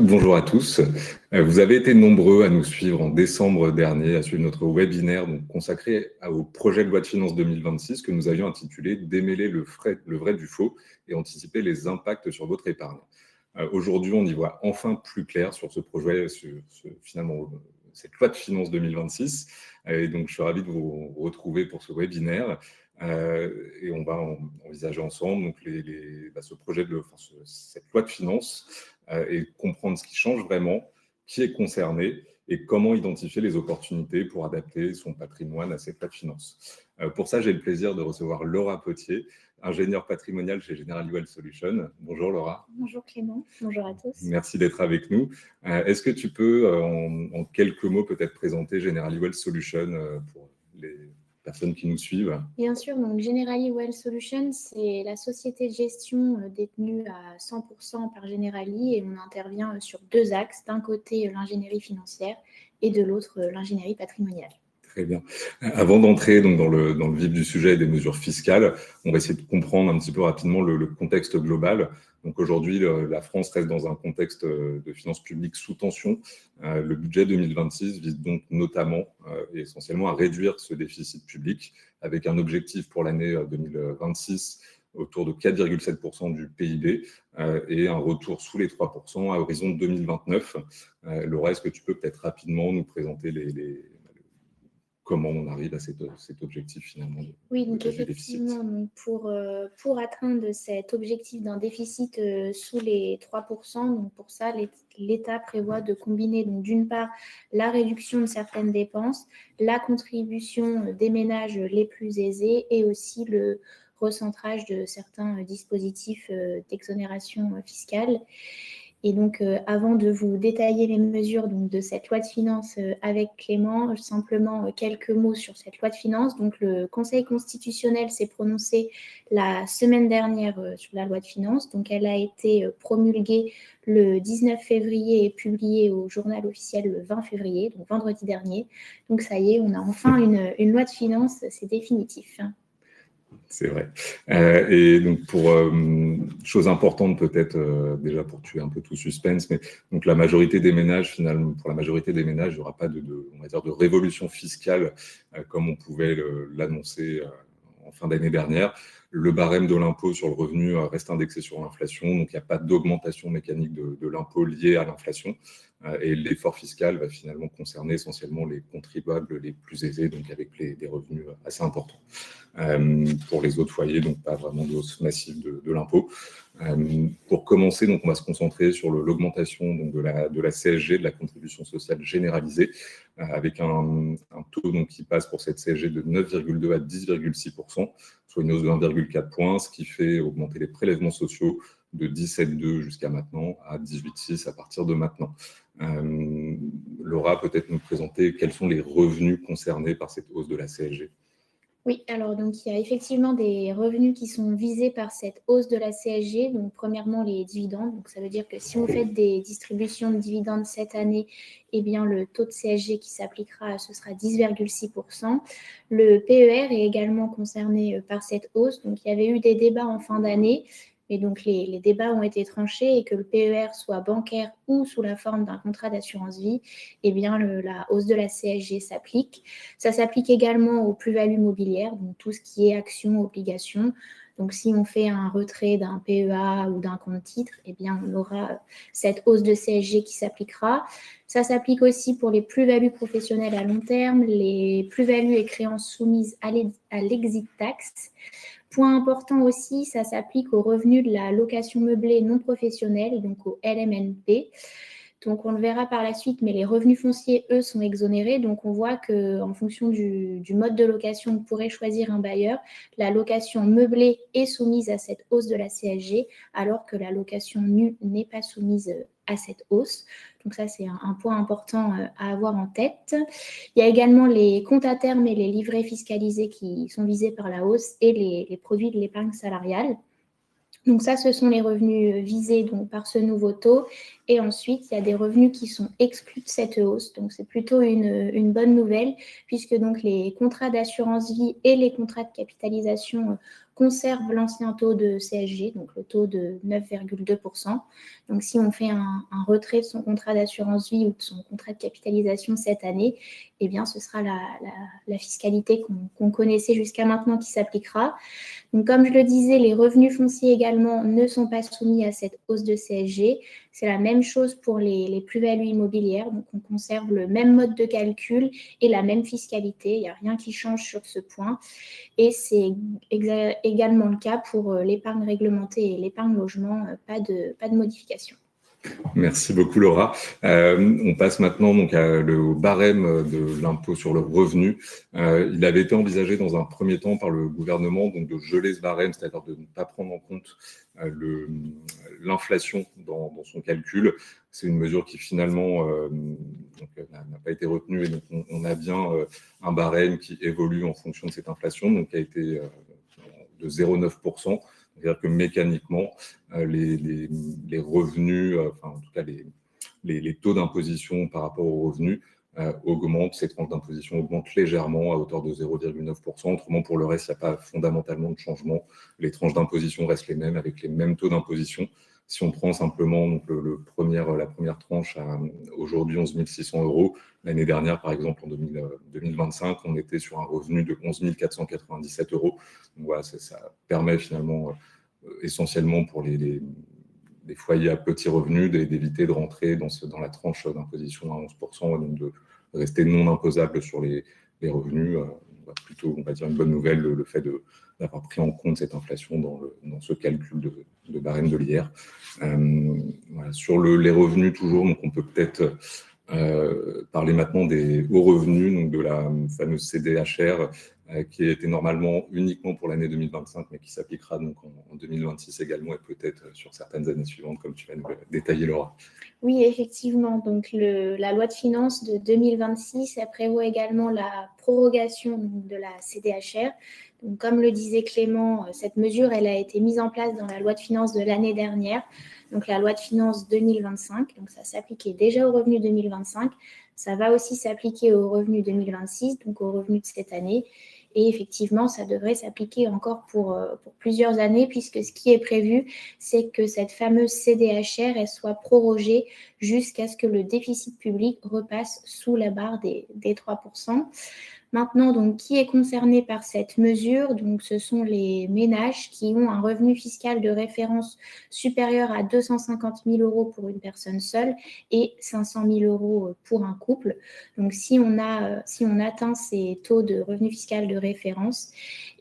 Bonjour à tous. Vous avez été nombreux à nous suivre en décembre dernier, à suivre notre webinaire consacré au projet de loi de finances 2026 que nous avions intitulé « Démêler le vrai du faux et anticiper les impacts sur votre épargne ». Aujourd'hui, on y voit enfin plus clair sur ce projet, finalement, cette loi de finances 2026. Et donc, je suis ravi de vous retrouver pour ce webinaire. Et on va envisager ensemble donc ce projet cette loi de finances et comprendre ce qui change vraiment, qui est concerné et comment identifier les opportunités pour adapter son patrimoine à cette loi de finances. Pour ça, j'ai le plaisir de recevoir Laura Potier, ingénieure patrimoniale chez Generali Wealth Solutions. Bonjour Laura. Bonjour Clément, bonjour à tous. Merci d'être avec nous. Est-ce que tu peux, en quelques mots, peut-être présenter Generali Wealth Solutions pour les personnes qui nous suivent? Bien sûr, donc Generali Wealth Solutions, c'est la société de gestion détenue à 100% par Generali et on intervient sur deux axes. D'un côté, l'ingénierie financière et de l'autre, l'ingénierie patrimoniale. Très bien. Avant d'entrer donc dans le vif du sujet et des mesures fiscales, on va essayer de comprendre un petit peu rapidement le contexte global. Donc aujourd'hui, la France reste dans un contexte de finances publiques sous tension. Le budget 2026 vise donc notamment et essentiellement à réduire ce déficit public avec un objectif pour l'année 2026 autour de 4,7% du PIB et un retour sous les 3% à horizon 2029. Laura, est-ce que tu peux peut-être rapidement nous présenter comment on arrive à cet objectif finalement Oui, donc effectivement, donc pour atteindre cet objectif d'un déficit sous les 3%, donc pour ça, l'État prévoit de combiner donc d'une part la réduction de certaines dépenses, la contribution des ménages les plus aisés et aussi le recentrage de certains dispositifs d'exonération fiscale. Et donc, avant de vous détailler les mesures donc, de cette loi de finances avec Clément, simplement quelques mots sur cette loi de finances. Donc, le Conseil constitutionnel s'est prononcé la semaine dernière sur la loi de finances. Donc, elle a été promulguée le 19 février et publiée au journal officiel le 20 février, donc vendredi dernier. Donc, ça y est, on a enfin une loi de finances, c'est définitif. C'est vrai. Et donc, chose importante peut-être, déjà pour tuer un peu tout suspense, mais donc la majorité des ménages, finalement, pour la majorité des ménages, il n'y aura pas on va dire, de révolution fiscale comme on pouvait l'annoncer en fin d'année dernière. Le barème de l'impôt sur le revenu reste indexé sur l'inflation, donc il n'y a pas d'augmentation mécanique de l'impôt lié à l'inflation. Et l'effort fiscal va finalement concerner essentiellement les contribuables les plus aisés, donc avec des revenus assez importants. Pour les autres foyers, donc pas vraiment de hausse massive de l'impôt. Pour commencer, donc on va se concentrer sur l'augmentation de la CSG, de la contribution sociale généralisée, avec un taux donc, qui passe pour cette CSG de 9,2 à 10,6%, soit une hausse de 1,4 points, ce qui fait augmenter les prélèvements sociaux de 17,2 jusqu'à maintenant à 18,6 à partir de maintenant. Laura, peut-être nous présenter quels sont les revenus concernés par cette hausse de la CSG. Oui, alors donc il y a effectivement des revenus qui sont visés par cette hausse de la CSG. Donc premièrement les dividendes. Donc ça veut dire que si vous faites des distributions de dividendes cette année, eh bien le taux de CSG qui s'appliquera, ce sera 10,6%. Le PER est également concerné par cette hausse. Donc il y avait eu des débats en fin d'année. Et donc, les débats ont été tranchés et que le PER soit bancaire ou sous la forme d'un contrat d'assurance vie, eh bien, la hausse de la CSG s'applique. Ça s'applique également aux plus-values mobilières, donc tout ce qui est actions, obligations. Donc, si on fait un retrait d'un PEA ou d'un compte titre, eh bien, on aura cette hausse de CSG qui s'appliquera. Ça s'applique aussi pour les plus-values professionnelles à long terme, les plus-values et créances soumises à l'exit tax. Point important aussi, ça s'applique aux revenus de la location meublée non professionnelle, donc au LMNP. Donc, on le verra par la suite, mais les revenus fonciers, eux, sont exonérés. Donc, on voit qu'en fonction du mode de location, on pourrait choisir un bailleur. La location meublée est soumise à cette hausse de la CSG, alors que la location nue n'est pas soumise à cette hausse. Donc, ça, c'est un point important à avoir en tête. Il y a également les comptes à terme et les livrets fiscalisés qui sont visés par la hausse et les produits de l'épargne salariale. Donc ça, ce sont les revenus visés donc, par ce nouveau taux. Et ensuite, il y a des revenus qui sont exclus de cette hausse. Donc, c'est plutôt une bonne nouvelle, puisque donc les contrats d'assurance vie et les contrats de capitalisation conservent l'ancien taux de CSG, donc le taux de 9,2%. Donc, si on fait un retrait de son contrat d'assurance vie ou de son contrat de capitalisation cette année, eh bien, ce sera la fiscalité qu'on connaissait jusqu'à maintenant qui s'appliquera. Donc, comme je le disais, les revenus fonciers également ne sont pas soumis à cette hausse de CSG. C'est la même chose pour les plus-values immobilières. Donc, on conserve le même mode de calcul et la même fiscalité. Il n'y a rien qui change sur ce point. Et c'est également le cas pour l'épargne réglementée et l'épargne logement. Pas de modification. Merci beaucoup, Laura. On passe maintenant donc au barème de l'impôt sur le revenu. Il avait été envisagé dans un premier temps par le gouvernement donc de geler ce barème, c'est-à-dire de ne pas prendre en compte l'inflation dans son calcul. C'est une mesure qui finalement n'a pas été retenue et donc on a bien un barème qui évolue en fonction de cette inflation, donc qui a été de 0,9%. C'est-à-dire que mécaniquement, les revenus, enfin en tout cas les taux d'imposition par rapport aux revenus augmentent, ces tranches d'imposition augmentent légèrement à hauteur de 0,9%. Autrement, pour le reste, il n'y a pas fondamentalement de changement. Les tranches d'imposition restent les mêmes, avec les mêmes taux d'imposition. Si on prend simplement donc, la première tranche à aujourd'hui 11 600 €, l'année dernière, par exemple, en 2025, on était sur un revenu de 11 497 €. Donc voilà, ça permet finalement essentiellement pour les foyers à petits revenus d'éviter de rentrer dans la tranche d'imposition à 11%, et donc de rester non imposable sur les revenus. Plutôt, on va dire, une bonne nouvelle, le fait d'avoir pris en compte cette inflation dans ce calcul de barème de l'IR. Voilà. Sur les revenus, toujours, donc on peut peut-être parler maintenant des hauts revenus, donc de la fameuse CDHR, qui était normalement uniquement pour l'année 2025, mais qui s'appliquera donc en 2026 également, et peut-être sur certaines années suivantes, comme tu vas nous détailler, Laura. Oui, effectivement. Donc, la loi de finances de 2026, elle prévoit également la prorogation de la CDHR. Donc, comme le disait Clément, cette mesure, elle a été mise en place dans la loi de finances de l'année dernière, donc la loi de finances 2025. Donc, ça s'appliquait déjà aux revenus 2025. Ça va aussi s'appliquer aux revenus 2026, donc aux revenus de cette année. Et effectivement, ça devrait s'appliquer encore pour plusieurs années, puisque ce qui est prévu, c'est que cette fameuse CDHR, elle soit prorogée jusqu'à ce que le déficit public repasse sous la barre des 3%. Maintenant, donc, qui est concerné par cette mesure? Donc, ce sont les ménages qui ont un revenu fiscal de référence supérieur à 250 000 € pour une personne seule et 500 000 € pour un couple. Donc, si on atteint ces taux de revenu fiscal de référence,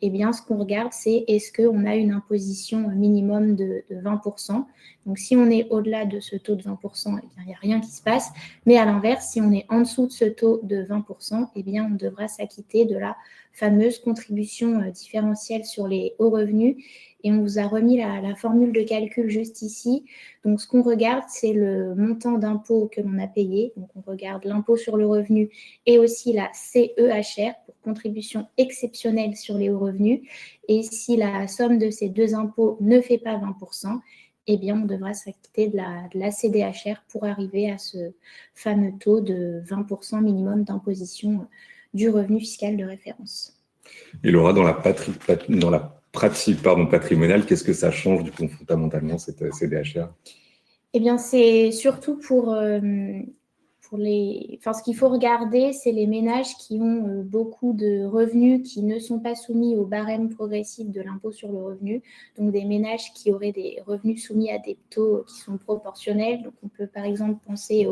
eh bien, ce qu'on regarde, c'est est-ce qu'on a une imposition minimum de 20%. Donc, si on est au-delà de ce taux de 20%, eh bien, il n'y a rien qui se passe. Mais à l'inverse, si on est en dessous de ce taux de 20%, eh bien, on devra s'acquitter de la fameuse contribution différentielle sur les hauts revenus. Et on vous a remis la formule de calcul juste ici. Donc, ce qu'on regarde, c'est le montant d'impôt que l'on a payé. Donc, on regarde l'impôt sur le revenu et aussi la CEHR pour contribution exceptionnelle sur les hauts revenus. Et si la somme de ces deux impôts ne fait pas 20%, eh bien, on devra s'acquitter de la CDHR pour arriver à ce fameux taux de 20% minimum d'imposition du revenu fiscal de référence. Et Laura, dans la pratique patrimoniale, qu'est-ce que ça change du coup fondamentalement, cette CDHR? Eh bien, c'est surtout pour ce qu'il faut regarder, c'est les ménages qui ont beaucoup de revenus qui ne sont pas soumis au barème progressif de l'impôt sur le revenu. Donc, des ménages qui auraient des revenus soumis à des taux qui sont proportionnels. Donc, on peut par exemple penser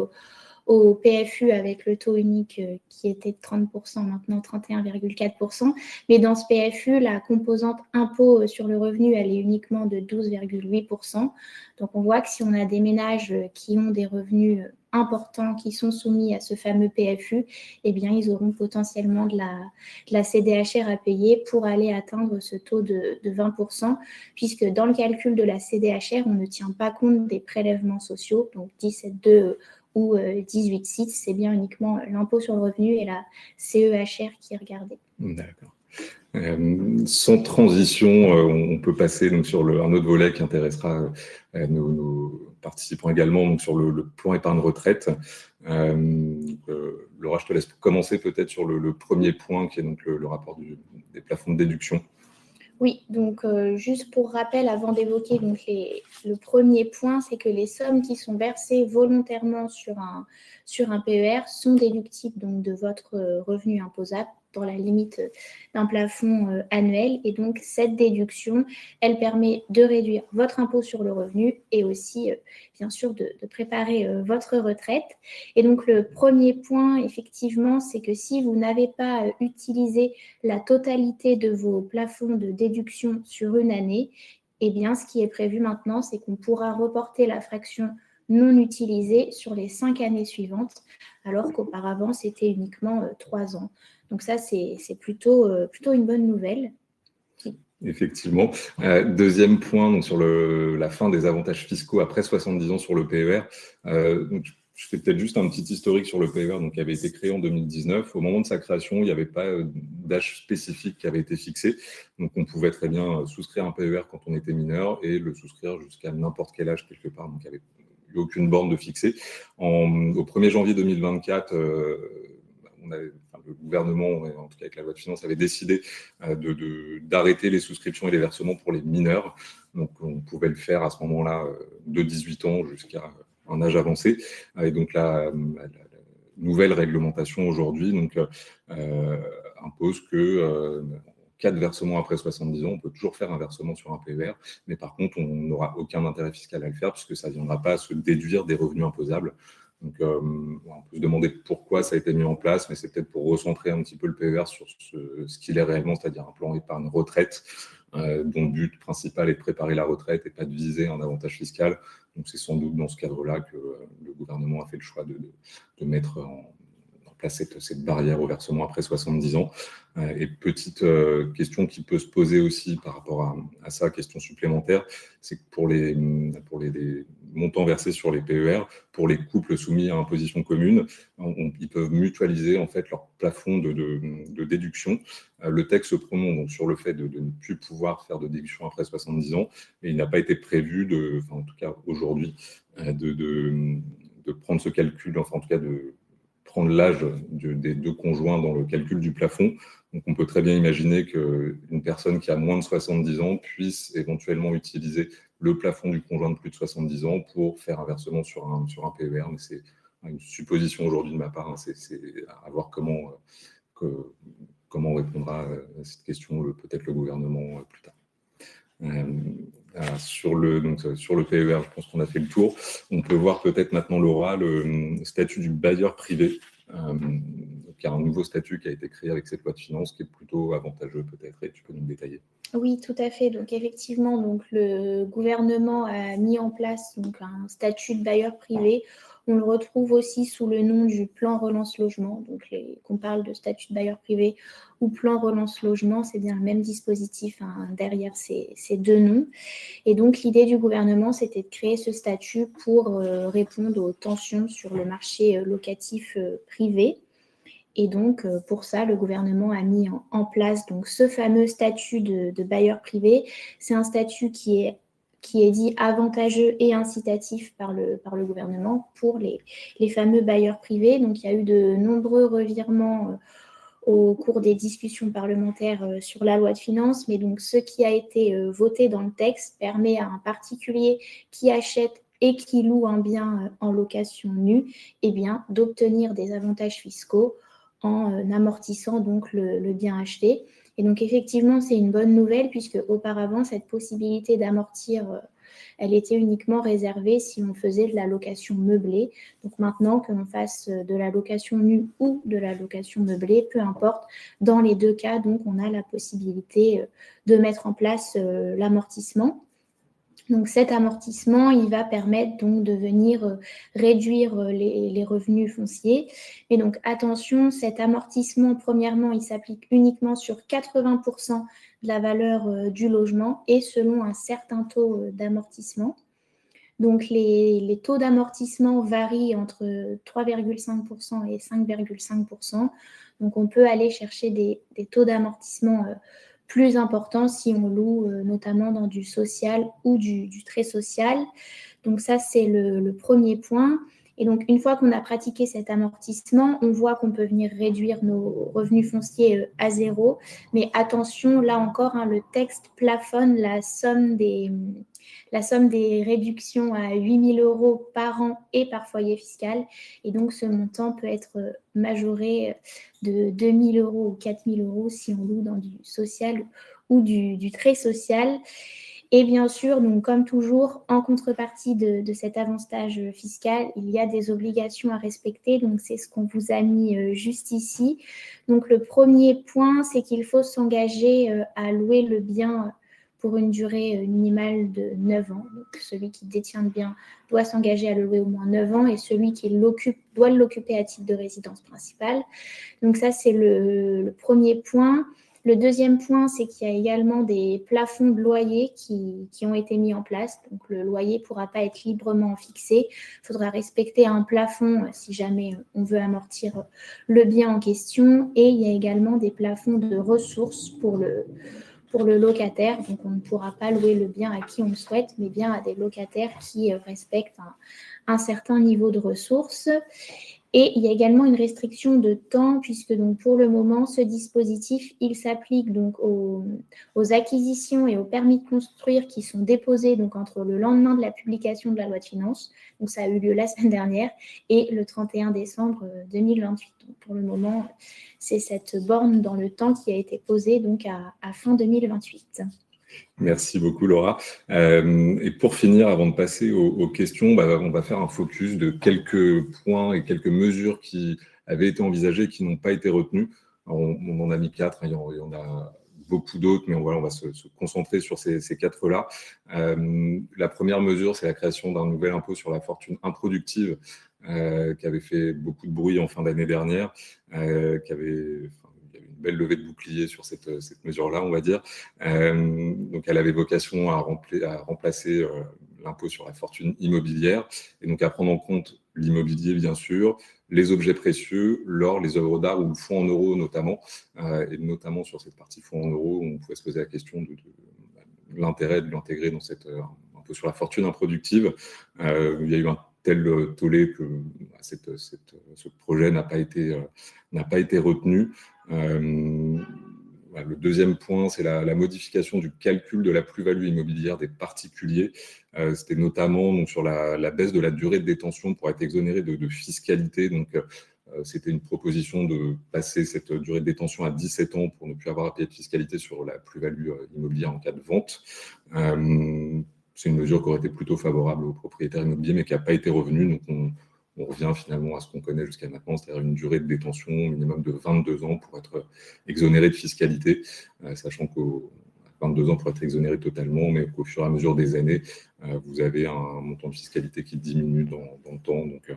au PFU avec le taux unique qui était de 30%, maintenant 31,4%. Mais dans ce PFU, la composante impôt sur le revenu, elle est uniquement de 12,8%. Donc, on voit que si on a des ménages qui ont des revenus importants qui sont soumis à ce fameux PFU, eh bien, ils auront potentiellement de la CDHR à payer pour aller atteindre ce taux de 20%, puisque dans le calcul de la CDHR, on ne tient pas compte des prélèvements sociaux, donc 17,2 ou 18,6, c'est bien uniquement l'impôt sur le revenu et la CEHR qui est regardée. D'accord. Sans transition, on peut passer donc, sur un autre volet qui intéressera nos participants également, donc sur le plan épargne retraite. Laura, je te laisse commencer peut-être sur le premier point, qui est donc le rapport des plafonds de déduction. Oui, donc juste pour rappel, avant d'évoquer donc le premier point, c'est que les sommes qui sont versées volontairement sur un PER sont déductibles donc, de votre revenu imposable dans la limite d'un plafond annuel. Et donc, cette déduction, elle permet de réduire votre impôt sur le revenu et aussi, bien sûr, de préparer votre retraite. Et donc, le premier point, effectivement, c'est que si vous n'avez pas utilisé la totalité de vos plafonds de déduction sur une année, eh bien, ce qui est prévu maintenant, c'est qu'on pourra reporter la fraction non utilisée sur les 5 années suivantes, alors qu'auparavant, c'était uniquement 3 ans. Donc ça, c'est plutôt une bonne nouvelle. Effectivement. Deuxième point, donc sur la fin des avantages fiscaux après 70 ans sur le PER. Donc, je fais peut-être juste un petit historique sur le PER, donc, qui avait été créé en 2019. Au moment de sa création, il n'y avait pas d'âge spécifique qui avait été fixé. Donc, on pouvait très bien souscrire un PER quand on était mineur et le souscrire jusqu'à n'importe quel âge quelque part. Donc, il n'y avait eu aucune borne de fixée. Au 1er janvier 2024, le gouvernement, en tout cas avec la loi de finances, avait décidé d'arrêter les souscriptions et les versements pour les mineurs. Donc, on pouvait le faire à ce moment-là de 18 ans jusqu'à un âge avancé. Et donc, la nouvelle réglementation aujourd'hui impose que en cas de versement après 70 ans, on peut toujours faire un versement sur un PER, mais par contre, on n'aura aucun intérêt fiscal à le faire puisque ça ne viendra pas se déduire des revenus imposables. Donc, on peut se demander pourquoi ça a été mis en place, mais c'est peut-être pour recentrer un petit peu le PER sur ce qu'il est réellement, c'est-à-dire un plan épargne retraite, dont le but principal est de préparer la retraite et pas de viser un avantage fiscal. Donc, c'est sans doute dans ce cadre-là que le gouvernement a fait le choix de mettre en place cette barrière au versement après 70 ans. Et petite question qui peut se poser aussi par rapport à ça, question supplémentaire, c'est que pour les montants versés sur les PER, pour les couples soumis à imposition commune, ils peuvent mutualiser en fait leur plafond de déduction. Le texte se prononce donc sur le fait de ne plus pouvoir faire de déduction après 70 ans, et il n'a pas été prévu, en tout cas aujourd'hui, de prendre ce calcul, enfin en tout cas de prendre l'âge des deux conjoints dans le calcul du plafond. Donc, on peut très bien imaginer qu'une personne qui a moins de 70 ans puisse éventuellement utiliser le plafond du conjoint de plus de 70 ans pour faire un versement sur un PER. Mais c'est une supposition aujourd'hui de ma part. C'est à voir comment on répondra à cette question, peut-être le gouvernement plus tard. Sur le PER, je pense qu'on a fait le tour. On peut voir peut-être maintenant, Laura, le statut du bailleur privé. Il y a un nouveau statut qui a été créé avec cette loi de finances qui est plutôt avantageux peut-être, et tu peux nous le détailler. Oui, tout à fait. Donc effectivement, le gouvernement a mis en place donc, un statut de bailleur privé. On le retrouve aussi sous le nom du plan relance logement. Donc qu'on parle de statut de bailleur privé ou plan relance logement, c'est bien le même dispositif derrière ces deux noms. Et donc l'idée du gouvernement, c'était de créer ce statut pour répondre aux tensions sur le marché locatif privé. Et donc, pour ça, le gouvernement a mis en place donc, ce fameux statut de bailleur privé. C'est un statut qui est dit avantageux et incitatif par le gouvernement pour les fameux bailleurs privés. Donc, il y a eu de nombreux revirements au cours des discussions parlementaires sur la loi de finances. Mais donc, ce qui a été voté dans le texte permet à un particulier qui achète et qui loue un bien en location nue, d'obtenir des avantages fiscaux en amortissant donc le bien acheté. Et donc effectivement, c'est une bonne nouvelle puisque auparavant, cette possibilité d'amortir, elle était uniquement réservée si on faisait de la location meublée. Donc maintenant, que l'on fasse de la location nue ou de la location meublée, peu importe, dans les deux cas, donc on a la possibilité de mettre en place l'amortissement. Donc cet amortissement, il va permettre donc de venir réduire les revenus fonciers. Mais donc attention, cet amortissement, premièrement, il s'applique uniquement sur 80% de la valeur du logement et selon un certain taux d'amortissement. Donc, les taux d'amortissement varient entre 3,5% et 5,5%. Donc, on peut aller chercher des taux d'amortissement plus importants si on loue notamment dans du social ou du très social. Donc, ça, c'est le premier point. Et donc, une fois qu'on a pratiqué cet amortissement, on voit qu'on peut venir réduire nos revenus fonciers à zéro. Mais attention, là encore, le texte plafonne la somme des réductions à 8 000 € par an et par foyer fiscal. Et donc, ce montant peut être majoré de 2 000 € ou 4 000 € si on loue dans du social ou du très social. Et bien sûr, donc, comme toujours, en contrepartie de cet avantage fiscal, il y a des obligations à respecter. Donc, c'est ce qu'on vous a mis juste ici. Donc, le premier point, c'est qu'il faut s'engager à louer le bien pour une durée minimale de 9 ans. Donc, celui qui détient le bien doit s'engager à le louer au moins 9 ans et celui qui l'occupe doit l'occuper à titre de résidence principale. Donc, ça, c'est le premier point. Le deuxième point, c'est qu'il y a également des plafonds de loyer qui ont été mis en place. Donc, le loyer ne pourra pas être librement fixé. Il faudra respecter un plafond si jamais on veut amortir le bien en question. Et il y a également des plafonds de ressources pour le locataire. Donc, on ne pourra pas louer le bien à qui on le souhaite, mais bien à des locataires qui respectent un certain niveau de ressources. Et il y a également une restriction de temps, puisque donc pour le moment, ce dispositif, il s'applique donc aux acquisitions et aux permis de construire qui sont déposés donc entre le lendemain de la publication de la loi de finances, donc ça a eu lieu la semaine dernière, et le 31 décembre 2028. Donc pour le moment, c'est cette borne dans le temps qui a été posée donc à fin 2028. Merci beaucoup, Laura. Et pour finir, avant de passer aux questions, on va faire un focus de quelques points et quelques mesures qui avaient été envisagées et qui n'ont pas été retenues. Alors, on en a mis 4, il y en a beaucoup d'autres, mais on va se concentrer sur ces 4-là. La première mesure, c'est la création d'un nouvel impôt sur la fortune improductive qui avait fait beaucoup de bruit en fin d'année dernière, qui avait... belle levée de bouclier sur cette mesure-là, on va dire. Donc, elle avait vocation à remplacer l'impôt sur la fortune immobilière, et donc à prendre en compte l'immobilier, bien sûr, les objets précieux, l'or, les œuvres d'art ou le fonds en euros notamment, et notamment sur cette partie fonds en euros, on pouvait se poser la question de l'intérêt de l'intégrer dans cet impôt sur la fortune improductive. Il y a eu un tel tollé que ce projet n'a pas été retenu. Le deuxième point, c'est la modification du calcul de la plus-value immobilière des particuliers. C'était notamment donc, sur la baisse de la durée de détention pour être exonéré de fiscalité. Donc, c'était une proposition de passer cette durée de détention à 17 ans pour ne plus avoir à payer de fiscalité sur la plus-value immobilière en cas de vente. C'est une mesure qui aurait été plutôt favorable aux propriétaires immobiliers, mais qui n'a pas été revenue. Donc, on revient finalement à ce qu'on connaît jusqu'à maintenant, c'est-à-dire une durée de détention minimum de 22 ans pour être exonéré de fiscalité, sachant qu'à 22 ans pour être exonéré totalement, mais qu'au fur et à mesure des années, vous avez un montant de fiscalité qui diminue dans le temps. Donc,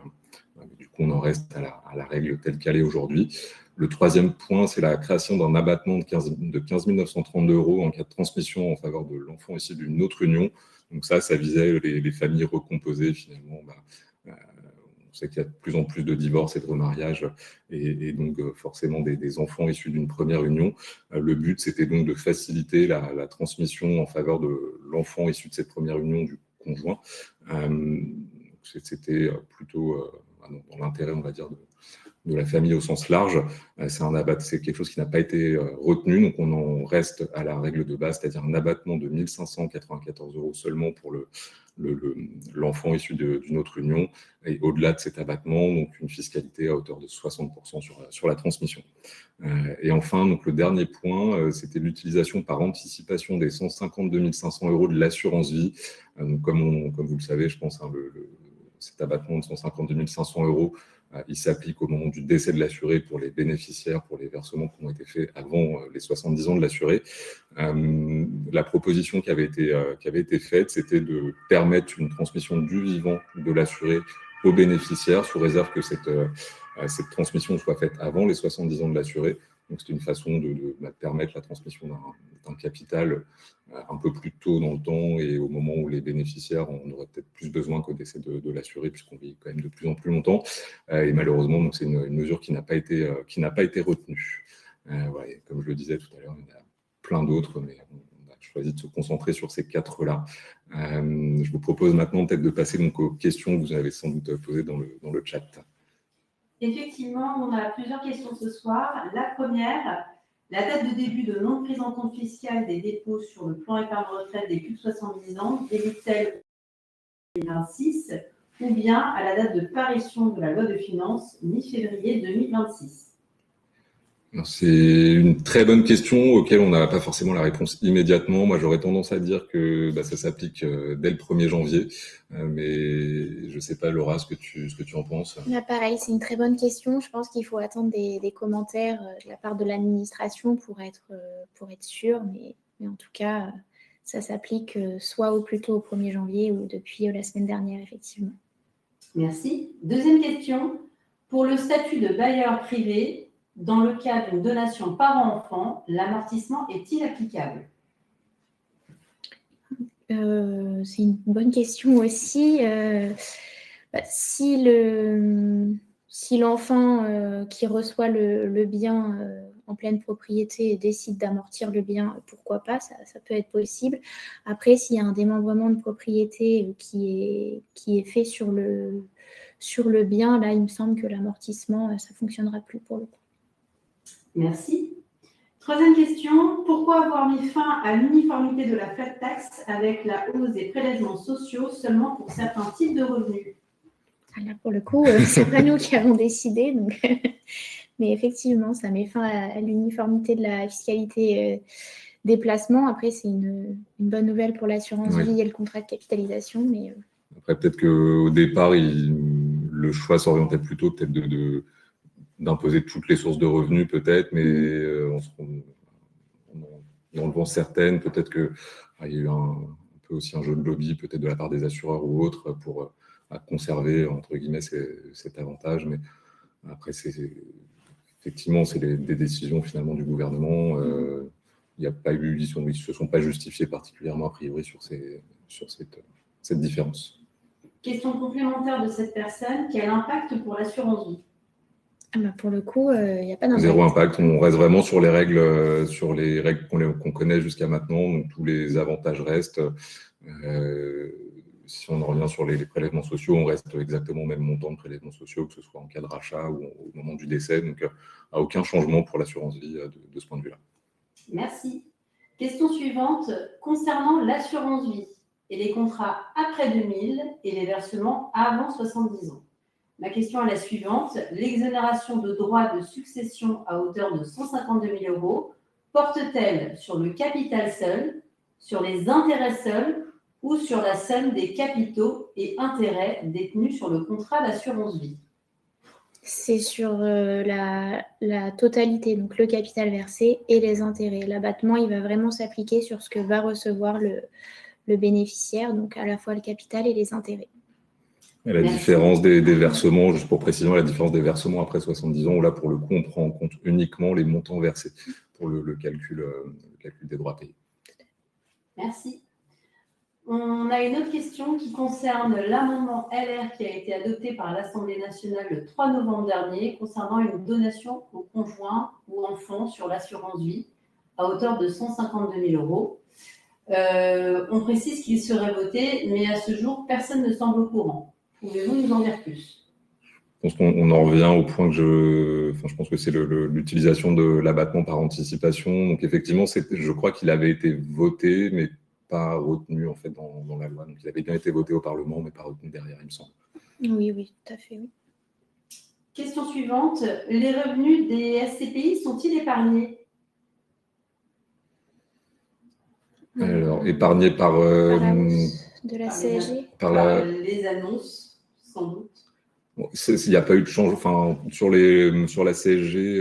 du coup, on en reste à la règle telle qu'elle est aujourd'hui. Le troisième point, c'est la création d'un abattement de 15 932 € en cas de transmission en faveur de l'enfant issu d'une autre union. Donc ça visait les familles recomposées finalement. On sait qu'il y a de plus en plus de divorces et de remariages et donc forcément des enfants issus d'une première union. Le but, c'était donc de faciliter la transmission en faveur de l'enfant issu de cette première union du conjoint. C'était plutôt dans l'intérêt, on va dire, de la famille au sens large. C'est quelque chose qui n'a pas été retenu, donc on en reste à la règle de base, c'est-à-dire un abattement de 1 594 € seulement pour l'enfant issu d'une autre union, et au-delà de cet abattement, donc une fiscalité à hauteur de 60% sur la transmission. Et enfin, donc le dernier point, c'était l'utilisation par anticipation des 152 500 € de l'assurance vie. Donc comme vous le savez, je pense, cet abattement de 152 500 €, il s'applique au moment du décès de l'assuré pour les bénéficiaires, pour les versements qui ont été faits avant les 70 ans de l'assuré. La proposition qui avait été faite, c'était de permettre une transmission du vivant de l'assuré aux bénéficiaires, sous réserve que cette transmission soit faite avant les 70 ans de l'assuré. Donc, c'est une façon de permettre la transmission d'un capital un peu plus tôt dans le temps et au moment où les bénéficiaires en auraient peut-être plus besoin que d'essayer de l'assurer, puisqu'on vit quand même de plus en plus longtemps. Et malheureusement, c'est une mesure qui n'a pas été retenue. Voilà, comme je le disais tout à l'heure, il y en a plein d'autres, mais on a choisi de se concentrer sur ces 4-là. Je vous propose maintenant peut-être de passer donc aux questions que vous avez sans doute posées dans le chat. Effectivement, on a plusieurs questions ce soir. La première, la date de début de non-prise en compte fiscale des dépôts sur le plan épargne retraite des plus de 70 ans débute-t-elle en 2026 ou bien à la date de parution de la loi de finances mi-février 2026? C'est une très bonne question auquel on n'a pas forcément la réponse immédiatement. Moi, j'aurais tendance à dire que ça s'applique dès le 1er janvier. Mais je ne sais pas, Laura, ce que tu en penses. Là, pareil, c'est une très bonne question. Je pense qu'il faut attendre des commentaires de la part de l'administration pour être sûr. Mais en tout cas, ça s'applique soit au plus tôt au 1er janvier ou depuis la semaine dernière, effectivement. Merci. Deuxième question. Pour le statut de bailleur privé, dans le cas d'une donation parent-enfant, l'amortissement est-il applicable? C'est une bonne question aussi. Si l'enfant qui reçoit le bien en pleine propriété décide d'amortir le bien, pourquoi pas, ça peut être possible. Après, s'il y a un démembrement de propriété qui est fait sur le bien, là, il me semble que l'amortissement, ça ne fonctionnera plus pour le coup. Merci. Troisième question. Pourquoi avoir mis fin à l'uniformité de la flat tax avec la hausse des prélèvements sociaux seulement pour certains types de revenus? Là, pour le coup, ce n'est pas nous qui avons décidé. Donc mais effectivement, ça met fin à l'uniformité de la fiscalité des placements. Après, c'est une bonne nouvelle pour l'assurance vie et le contrat de capitalisation. Mais après, peut-être qu'au départ, le choix s'orientait plutôt peut-être d'imposer toutes les sources de revenus, peut-être, mais en enlevant certaines, peut-être qu'il y a eu un peu aussi un jeu de lobby, peut-être de la part des assureurs ou autres, pour conserver, entre guillemets, cet avantage. Mais après, effectivement, c'est des décisions finalement du gouvernement. Il n'y a pas eu, ils ne se sont pas justifiés particulièrement, a priori, sur cette différence. Question complémentaire de cette personne. Quel impact pour l'assurance vie? Pour le coup, il n'y a pas d'impact. Zéro impact. On reste vraiment sur les règles qu'on connaît jusqu'à maintenant. Donc, tous les avantages restent. Si on en revient sur les prélèvements sociaux, on reste exactement au même montant de prélèvements sociaux, que ce soit en cas de rachat ou au moment du décès. Donc, aucun changement pour l'assurance vie de ce point de vue-là. Merci. Question suivante. Concernant l'assurance vie et les contrats après 2000 et les versements avant 70 ans. Ma question est la suivante. L'exonération de droits de succession à hauteur de 152 000 € porte-t-elle sur le capital seul, sur les intérêts seuls ou sur la somme des capitaux et intérêts détenus sur le contrat d'assurance vie? C'est sur la totalité, donc le capital versé et les intérêts. L'abattement, il va vraiment s'appliquer sur ce que va recevoir le bénéficiaire, donc à la fois le capital et les intérêts. Et la différence des versements, juste pour précision, la différence des versements après 70 ans, où là, pour le coup, on prend en compte uniquement les montants versés pour le calcul des droits payés. Merci. On a une autre question qui concerne l'amendement LR qui a été adopté par l'Assemblée nationale le 3 novembre dernier concernant une donation au conjoint ou enfant sur l'assurance vie à hauteur de 152 000 €. On précise qu'il serait voté, mais à ce jour, personne ne semble au courant. Pouvez-vous nous en dire plus? Je pense qu'on en revient au point que je pense que c'est l'utilisation de l'abattement par anticipation. Donc effectivement, je crois qu'il avait été voté, mais pas retenu en fait dans la loi. Donc il avait bien été voté au Parlement, mais pas retenu derrière, il me semble. Oui, tout à fait. Oui. Question suivante. Les revenus des SCPI sont-ils épargnés? Alors, épargnés par la hausse de la CSG? Par les annonces, sans doute. Bon, il n'y a pas eu de changement. Enfin, sur la CSG,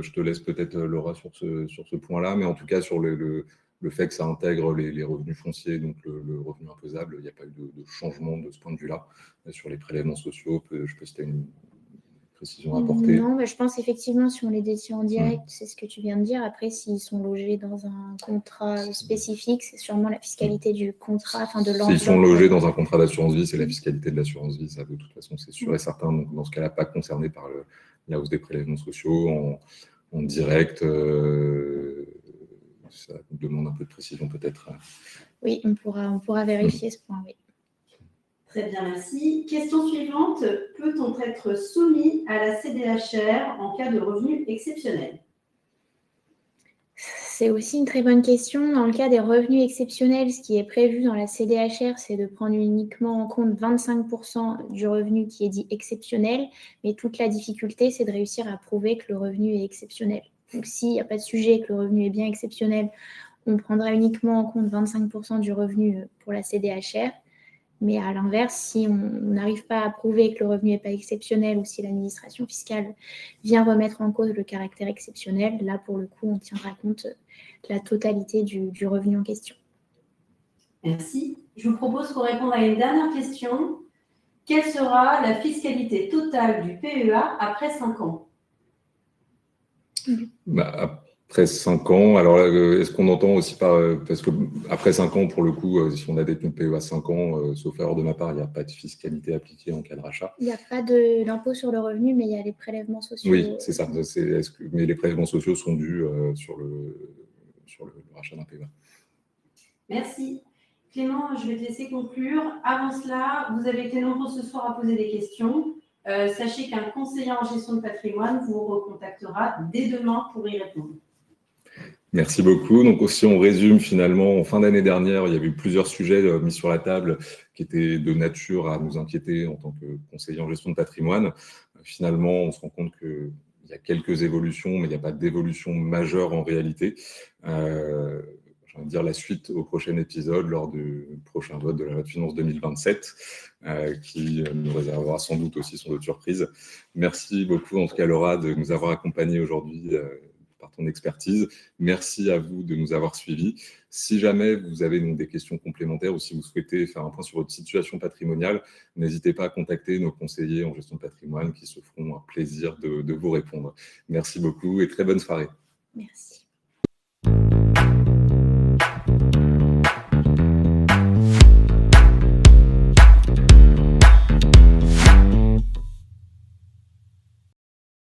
je te laisse peut-être, Laura, sur ce point-là, mais en tout cas, sur le fait que ça intègre les revenus fonciers, donc le revenu imposable, il n'y a pas eu de changement de ce point de vue-là. Sur les prélèvements sociaux, je peux citer précisions à apporter? Non, je pense effectivement, si on les détient en direct, c'est ce que tu viens de dire. Après, s'ils sont logés dans un contrat spécifique, c'est sûrement la fiscalité du contrat, enfin de l'enveloppe. S'ils sont logés dans un contrat d'assurance vie, c'est la fiscalité de l'assurance vie, ça de toute façon c'est sûr et certain. Donc dans ce cas-là, pas concerné par la hausse des prélèvements sociaux en direct. Ça nous demande un peu de précision peut-être. Oui, on pourra vérifier ce point, oui. Très bien, merci. Question suivante. Peut-on être soumis à la CDHR en cas de revenus exceptionnels? C'est aussi une très bonne question. Dans le cas des revenus exceptionnels, ce qui est prévu dans la CDHR, c'est de prendre uniquement en compte 25% du revenu qui est dit exceptionnel, mais toute la difficulté, c'est de réussir à prouver que le revenu est exceptionnel. Donc, s'il n'y a pas de sujet, que le revenu est bien exceptionnel, on prendra uniquement en compte 25% du revenu pour la CDHR. Mais à l'inverse, si on n'arrive pas à prouver que le revenu n'est pas exceptionnel ou si l'administration fiscale vient remettre en cause le caractère exceptionnel, là, pour le coup, on tiendra compte de la totalité du revenu en question. Merci. Je vous propose qu'on réponde à une dernière question. Quelle sera la fiscalité totale du PEA après 5 ans? Après 5 ans, alors est-ce qu'on entend aussi parce qu'après 5 ans, pour le coup, si on a détenu le PEA 5 ans, sauf erreur de ma part, il n'y a pas de fiscalité appliquée en cas de rachat. Il n'y a pas d'impôt sur le revenu, mais il y a les prélèvements sociaux. Oui, c'est ça. Mais les prélèvements sociaux sont dus sur le rachat d'un PEA. Merci. Clément, je vais te laisser conclure. Avant cela, vous avez été nombreux ce soir à poser des questions. Sachez qu'un conseiller en gestion de patrimoine vous recontactera dès demain pour y répondre. Merci beaucoup. Donc aussi, on résume finalement, en fin d'année dernière, il y avait eu plusieurs sujets mis sur la table qui étaient de nature à nous inquiéter en tant que conseiller en gestion de patrimoine. Finalement, on se rend compte qu'il y a quelques évolutions, mais il n'y a pas d'évolution majeure en réalité. J'ai envie de dire la suite au prochain épisode lors du prochain vote de la loi de finances 2027 qui nous réservera sans doute aussi son lot de surprises. Merci beaucoup en tout cas Laura de nous avoir accompagnés aujourd'hui par ton expertise. Merci à vous de nous avoir suivis. Si jamais vous avez donc des questions complémentaires ou si vous souhaitez faire un point sur votre situation patrimoniale, n'hésitez pas à contacter nos conseillers en gestion de patrimoine qui se feront un plaisir de vous répondre. Merci beaucoup et très bonne soirée. Merci.